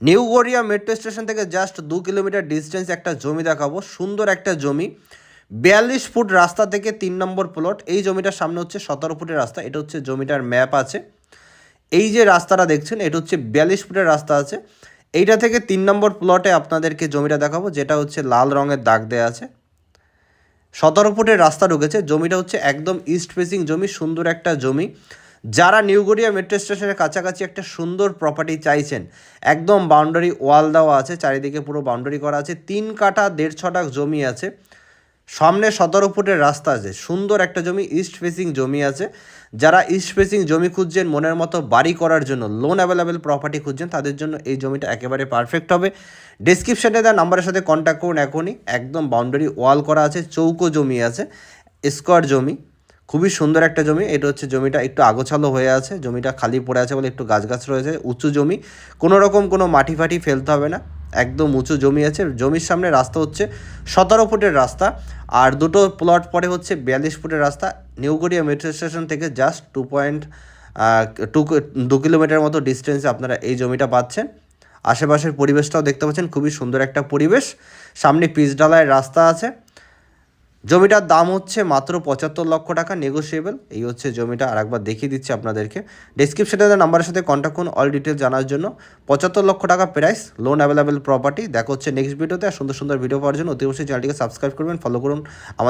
New Garia metro station থেকে just 2 kilometre distance একটা জমি দেখাবো। সুন্দর একটা জমি, 42 ফুট রাস্তা থেকে 3 নম্বর প্লট। এই জমিটার সামনে হচ্ছে 17 ফুটের রাস্তা। এটা হচ্ছে জমিটার ম্যাপ আছে। এই যে রাস্তাটা দেখছেন, এটা হচ্ছে 42 ফুটের রাস্তা আছে। এইটা থেকে 3 নম্বর প্লটে আপনাদেরকে জমিটা দেখাবো, যেটা হচ্ছে লাল রঙের দাগ দেওয়া আছে। 17 ফুটের রাস্তা ঢুকেছে। জমিটা হচ্ছে একদম ইস্ট ফেসিং জমি, সুন্দর একটা জমি। যারা নিউ গড়িয়া মেট্রো স্টেশনের কাছাকাছি একটা সুন্দর প্রপার্টি চাইছেন, একদম বাউন্ডারি ওয়াল দেওয়া আছে, চারিদিকে পুরো বাউন্ডারি করা আছে, 3 কাঠা 1.5 ছটাক জমি আছে, সামনে 17 ফুটের রাস্তা আছে, সুন্দর একটা জমি, ইস্ট ফেসিং জমি আছে। যারা ইস্ট ফেসিং জমি খুঁজছেন, মনের মতো বাড়ি করার জন্য, লোন অ্যাভেলেবেল প্রপার্টি খুঁজছেন, তাদের জন্য এই জমিটা একেবারে পারফেক্ট হবে। ডেসক্রিপশানে দেওয়া নাম্বারের সাথে কন্ট্যাক্ট করুন এখনই। একদম বাউন্ডারি ওয়াল করা আছে, চৌকো জমি আছে, স্কোয়ার জমি, খুবই সুন্দর একটা জমি। এটা হচ্ছে জমিটা একটু আগোছালো হয়ে আছে, জমিটা খালি পড়ে আছে বলে একটু গাছ রয়েছে, উঁচু জমি, কোনো রকম কোনো মাটি ফাটি ফেলতে হবে না, একদম উঁচু জমি আছে। জমির সামনে রাস্তা হচ্ছে 17 ফুটের রাস্তা, আর দুটো প্লট পরে হচ্ছে 42 ফুটের রাস্তা। নিউ গড়িয়া মেট্রো স্টেশন থেকে জাস্ট 2 কিলোমিটার মতো ডিস্টেন্সে আপনারা এই জমিটা পাচ্ছেন। আশেপাশের পরিবেশটাও দেখতে পাচ্ছেন, খুবই সুন্দর একটা পরিবেশ। সামনে পিচ ঢালাইয়ের রাস্তা আছে। জমিটার দাম হচ্ছে মাত্র 75 লক্ষ টাকা, নেগোশিয়েবল। এই হচ্ছে জমিটা, আরেকবার দেখিয়ে দিচ্ছি আপনাদেরকে। ডিসক্রিপশনে নাম্বারের সাথে কন্ট্যাক্ট করুন অল ডিটেলস জানার জন্য। 75 লক্ষ টাকা প্রাইস, লোন অ্যাভেলেবেল প্রপার্টি। দেখা হচ্ছে নেক্সট ভিডিওতে। আর সুন্দর সুন্দর ভিডিও পাওয়ার জন্য অতি অবশ্যই চ্যানেলটিকে সাবস্ক্রাইব করবেন, ফলো করুন আমাদের।